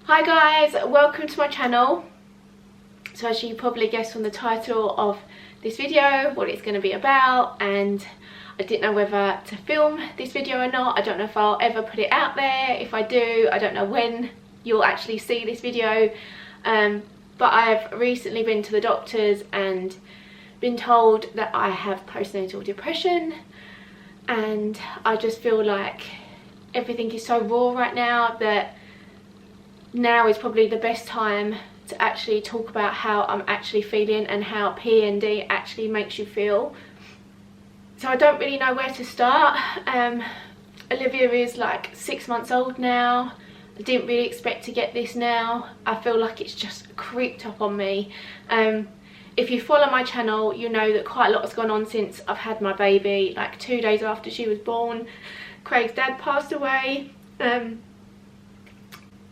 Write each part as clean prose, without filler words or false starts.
Hi guys, welcome to my channel. So as you probably guessed from the title of this video what it's going to be about, and I didn't know whether to film this video or not. I don't know if I'll ever put it out there. If I do, I don't know when you'll actually see this video, but I've recently been to the doctors and been told that I have postnatal depression, and I just feel like everything is so raw right now that now is probably the best time to actually talk about how I'm actually feeling and how PND actually makes you feel. So I don't really know where to start. Olivia is like 6 months old now. I didn't really expect to get this now. I feel like it's just creeped up on me. If you follow my channel, you know that quite a lot has gone on since I've had my baby. Like 2 days after she was born, Craig's dad passed away.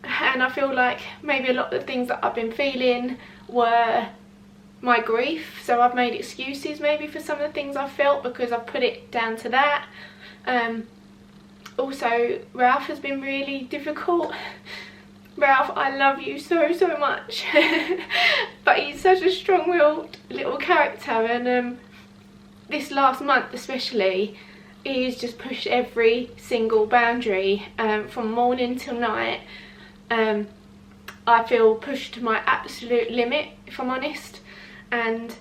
And I feel like maybe a lot of the things that I've been feeling were my grief, so I've made excuses maybe for some of the things I've felt because I've put it down to that. Also, Ralph has been really difficult. Ralph, I love you so much. But he's such a strong-willed little character, and this last month especially, he's just pushed every single boundary, from morning till night. I feel pushed to my absolute limit, if I'm honest, and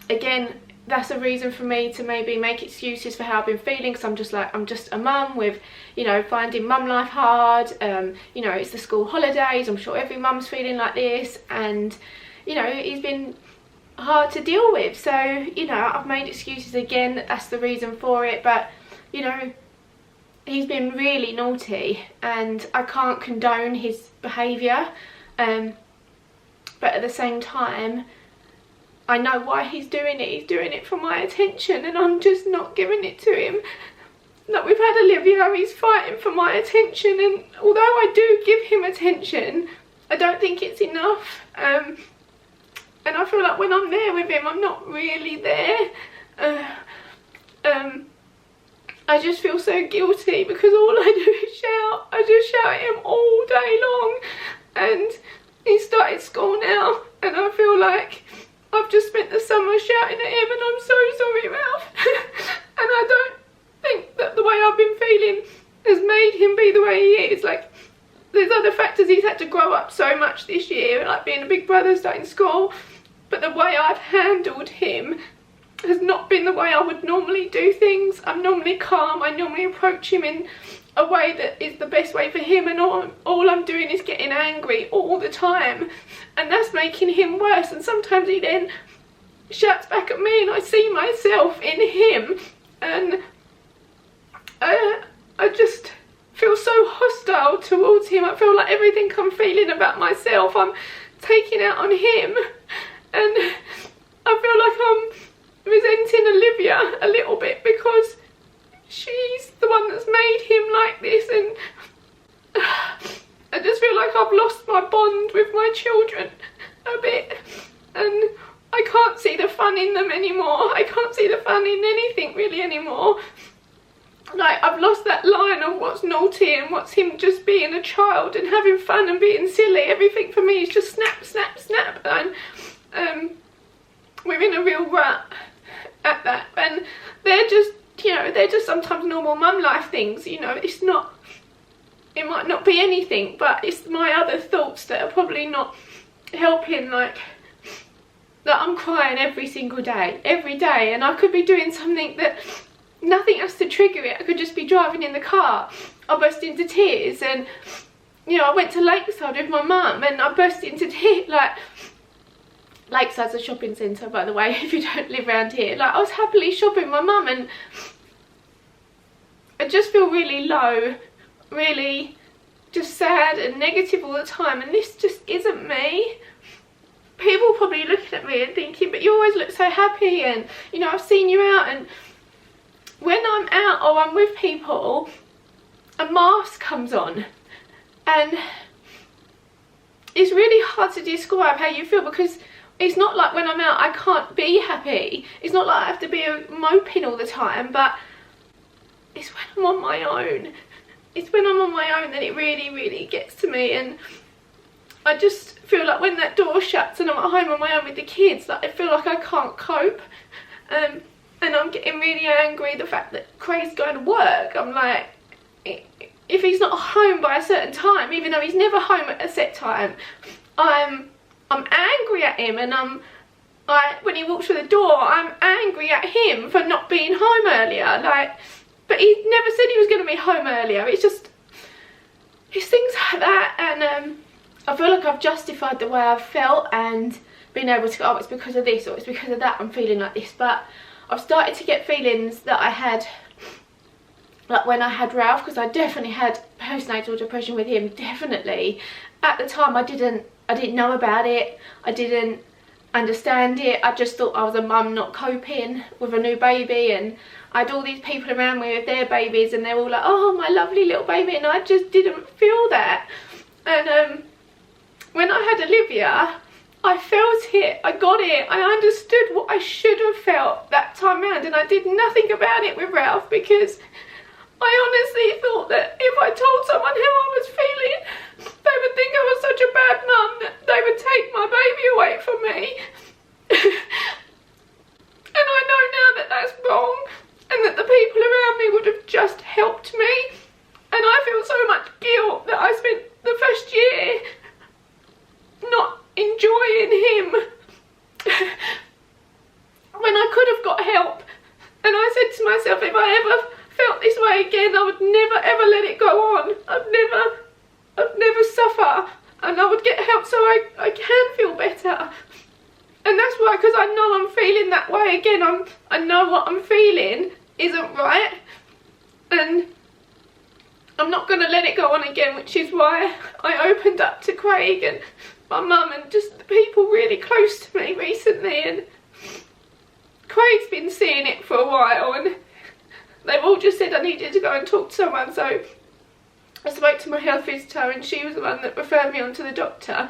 again that's a reason for me to maybe make excuses for how I've been feeling, because I'm just like, I'm just a mum with, you know, finding mum life hard. You know, it's the school holidays, I'm sure every mum's feeling like this, and you know, it's been hard to deal with. So, you know, I've made excuses again, that's the reason for it. But you know, he's been really naughty and I can't condone his behaviour, but at the same time I know why he's doing it. He's doing it for my attention and I'm just not giving it to him. Like, we've had Olivia, he's fighting for my attention, and although I do give him attention, I don't think it's enough, and I feel like when I'm there with him I'm not really there. I just feel so guilty because all I do is shout. I just shout at him all day long, and he started school now and I feel like I've just spent the summer shouting at him, and I'm so sorry, Ralph. And I don't think that the way I've been feeling has made him be the way he is. Like, there's other factors, he's had to grow up so much this year, like being a big brother, starting school, but the way I've handled him has not been the way I would normally do things. I'm normally calm, I normally approach him in a way that is the best way for him, and all I'm doing is getting angry all the time, and that's making him worse. And sometimes he then shouts back at me and I see myself in him, and I just feel so hostile towards him. I feel like everything I'm feeling about myself I'm taking out on him, and I feel like I'm resenting Olivia a little bit because she's the one that's made him like this, and I just feel like I've lost my bond with my children a bit, and I can't see the fun in them anymore. I can't see the fun in anything really anymore. Like, I've lost that line of what's naughty and what's him just being a child and having fun and being silly. Everything for me is just snap, snap, snap, and we're in a real rut at that, and they're just, you know, they're just sometimes normal mum life things, you know. It's not, it might not be anything, but it's my other thoughts that are probably not helping. Like, that I'm crying every single day, every day, and I could be doing something that nothing has to trigger it. I could just be driving in the car, I'll burst into tears. And you know, I went to Lakeside with my mum and I burst into tears. Like, Lakeside's a shopping centre, by the way, if you don't live around here. Like, I was happily shopping with my mum, and I just feel really low, really just sad and negative all the time, and this just isn't me. People probably looking at me and thinking, but you always look so happy, and you know, I've seen you out. And when I'm out or I'm with people, a mask comes on, and it's really hard to describe how you feel, because it's not like when I'm out I can't be happy. It's not like I have to be moping all the time, but it's when I'm on my own. It's when I'm on my own that it really gets to me. And I just feel like when that door shuts and I'm at home on my own with the kids, like, I feel like I can't cope. And I'm getting really angry the fact that Craig's going to work. I'm like, if he's not home by a certain time, even though he's never home at a set time, I'm angry at him, and when he walks through the door, I'm angry at him for not being home earlier. Like, but he never said he was going to be home earlier. It's just, it's things like that, and I feel like I've justified the way I've felt and been able to go, oh, it's because of this or it's because of that I'm feeling like this. But I've started to get feelings that I had, like when I had Ralph, because I definitely had postnatal depression with him, definitely. At the time I didn't know about it, I didn't understand it. I just thought I was a mum not coping with a new baby, and I had all these people around me with their babies and they're all like, oh, my lovely little baby, and I just didn't feel that. And when I had Olivia, I felt it, I got it, I understood what I should have felt that time round, and I did nothing about it with Ralph because I honestly thought that if I told someone how I was feeling, they would think I was such a bad mum that they would take my baby away from me. And I know now that that's wrong, and that the people around me would have just helped me. And I feel so much guilt that I spent the first year not enjoying him when I could have got help. And I said to myself, if I ever felt this way again, I would never ever let it go on. I'd never suffer, and I would get help so I can feel better. And that's why, because I know I'm feeling that way again, I know what I'm feeling isn't right, and I'm not going to let it go on again, which is why I opened up to Craig and my mum and just the people really close to me recently. And Craig's been seeing it for a while, and they've all just said I needed to go and talk to someone, so I spoke to my health visitor and she was the one that referred me on to the doctor.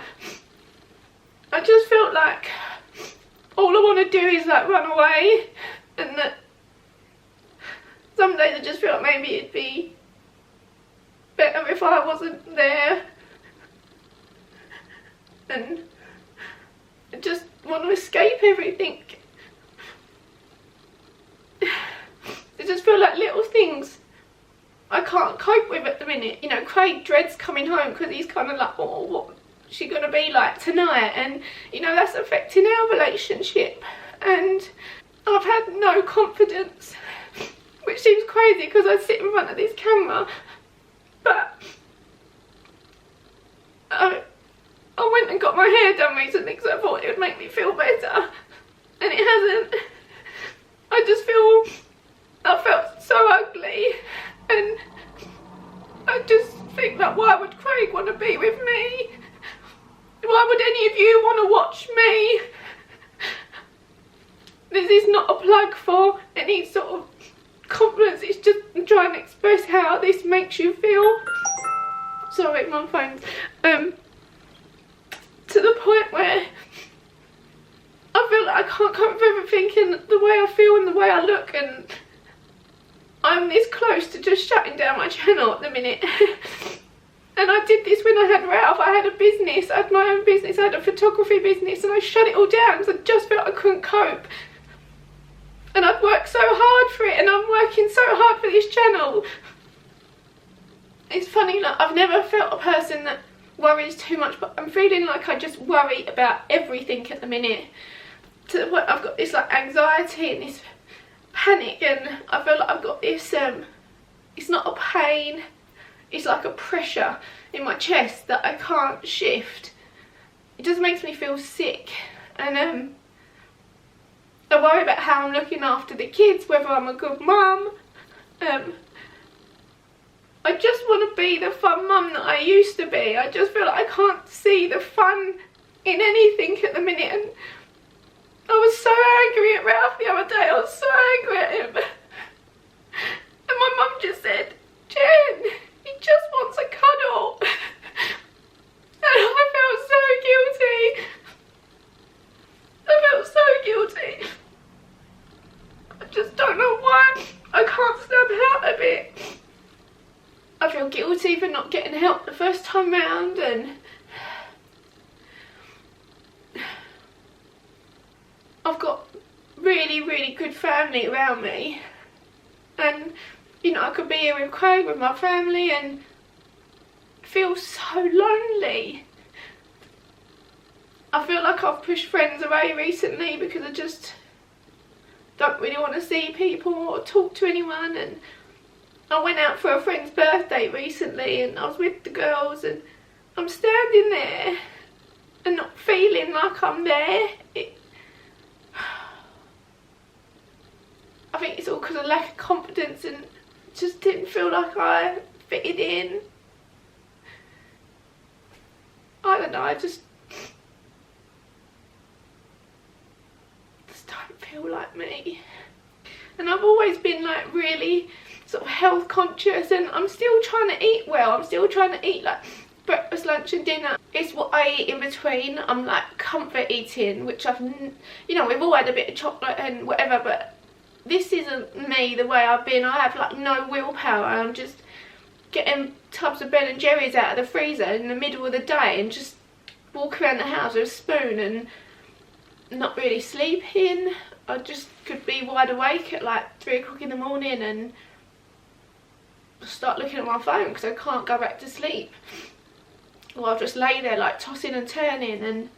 I just felt like all I want to do is like run away, and that some days I just feel like maybe it'd be better if I wasn't there, and I just want to escape everything. I just feel like little things I can't cope with at the minute. You know, Craig dreads coming home because he's kind of like, oh, what's she going to be like tonight? And, you know, that's affecting our relationship. And I've had no confidence, which seems crazy because I sit in front of this camera. But I went and got my hair done recently because I thought it would make me feel better. And it hasn't. I just feel, I felt so ugly, and I just think that why would Craig want to be with me? Why would any of you want to watch me? This is not a plug for any sort of confidence, it's just trying to express how this makes you feel. Sorry, my phone's to the point where I feel like I can't cope with everything, and the way I feel and the way I look, and I'm this close to just shutting down my channel at the minute. And I did this when I had Ralph. I had a business, I had my own business, I had a photography business, and I shut it all down because I just felt I couldn't cope. And I've worked so hard for it, and I'm working so hard for this channel. It's funny, like, I've never felt a person that worries too much, but I'm feeling like I just worry about everything at the minute. To the point I've got this like anxiety and this panic, and I feel like I've got this, it's not a pain, it's like a pressure in my chest that I can't shift. It just makes me feel sick, and I worry about how I'm looking after the kids, whether I'm a good mum. I just want to be the fun mum that I used to be. I just feel like I can't see the fun in anything at the minute, and I was so angry at Ralph the other day. I was so angry at him. And my mum just said, Jen, he just wants a cuddle. And I felt so guilty. I felt so guilty. I just don't know why I can't snap out of it. I feel guilty for not getting help the first time round, and really, really good family around me. And, you know, I could be here with Craig, with my family, and feel so lonely. I feel like I've pushed friends away recently because I just don't really want to see people or talk to anyone. And I went out for a friend's birthday recently and I was with the girls, and I'm standing there and not feeling like I'm there. I think it's all because of lack of confidence, and just didn't feel like I fitted in. I don't know, I just don't feel like me. And I've always been like really sort of health conscious, and I'm still trying to eat well. I'm still trying to eat like breakfast, lunch and dinner. It's what I eat in between. I'm like comfort eating, which I've, you know, we've all had a bit of chocolate and whatever, but this isn't me the way I've been. I have like no willpower. I'm just getting tubs of Ben and Jerry's out of the freezer in the middle of the day and just walk around the house with a spoon and not really sleeping. I just could be wide awake at like 3 o'clock in the morning and start looking at my phone because I can't go back to sleep. Or I'll just lay there like tossing and turning, and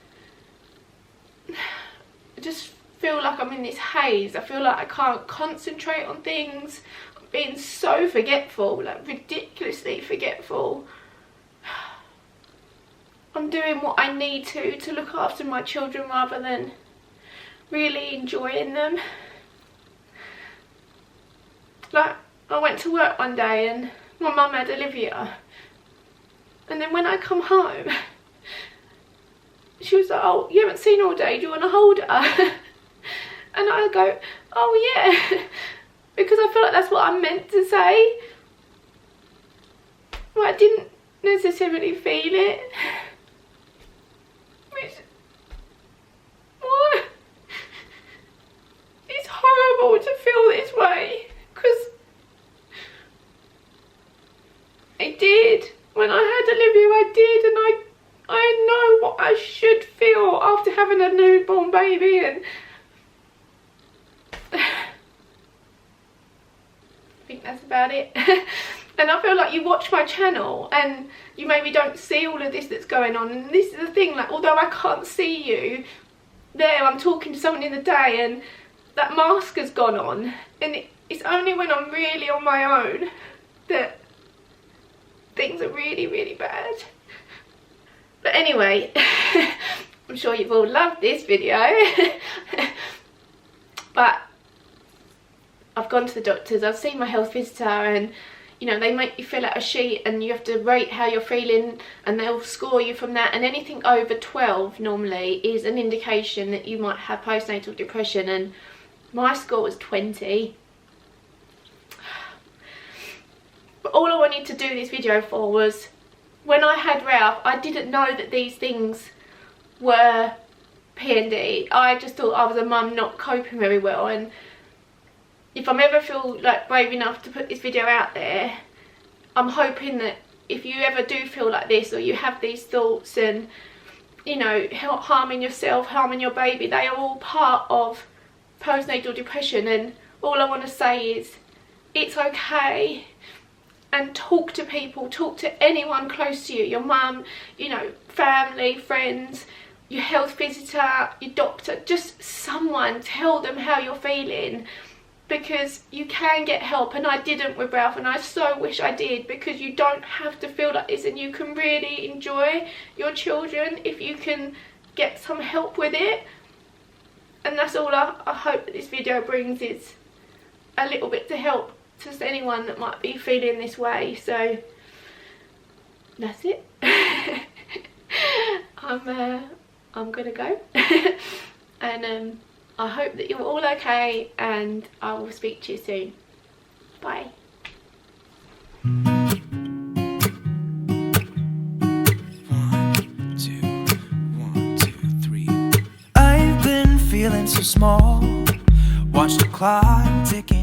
I just feel like I'm in this haze. I feel like I can't concentrate on things. I'm being so forgetful, like ridiculously forgetful. I'm doing what I need to look after my children rather than really enjoying them. Like, I went to work one day and my mum had Olivia, and then when I come home she was like, oh, you haven't seen her all day, do you want to hold her? And I go, oh yeah, because I feel like that's what I meant to say, but I didn't necessarily feel it. What? It's horrible to feel this way, because I did. When I had Olivia, I did, and I know what I should feel after having a newborn baby, and I think that's about it. And I feel like you watch my channel and you maybe don't see all of this that's going on. And this is the thing, like, although I can't see you there, I'm talking to someone in the day and that mask has gone on, and it's only when I'm really on my own that things are really, really bad. But anyway, I'm sure you've all loved this video. But I've gone to the doctors, I've seen my health visitor, and you know, they make you fill out a sheet and you have to rate how you're feeling, and they'll score you from that, and anything over 12 normally is an indication that you might have postnatal depression, and my score was 20. But all I wanted to do this video for was, when I had Ralph, I didn't know that these things were PND. I just thought I was a mum not coping very well, and if I'm ever feel like brave enough to put this video out there, I'm hoping that if you ever do feel like this, or you have these thoughts and, you know, harming yourself, harming your baby, they are all part of postnatal depression. And all I want to say is, it's okay. And talk to people, talk to anyone close to you, your mum, you know, family, friends, your health visitor, your doctor, just someone. Tell them how you're feeling, because you can get help. And I didn't with Ralph, and I so wish I did, because you don't have to feel like this, and you can really enjoy your children if you can get some help with it. And that's all I hope that this video brings, is a little bit to help to anyone that might be feeling this way. So that's it. I'm gonna go. And I hope that you're all okay, and I will speak to you soon. Bye. One, two, three. I've been feeling so small. Watch the clock ticking.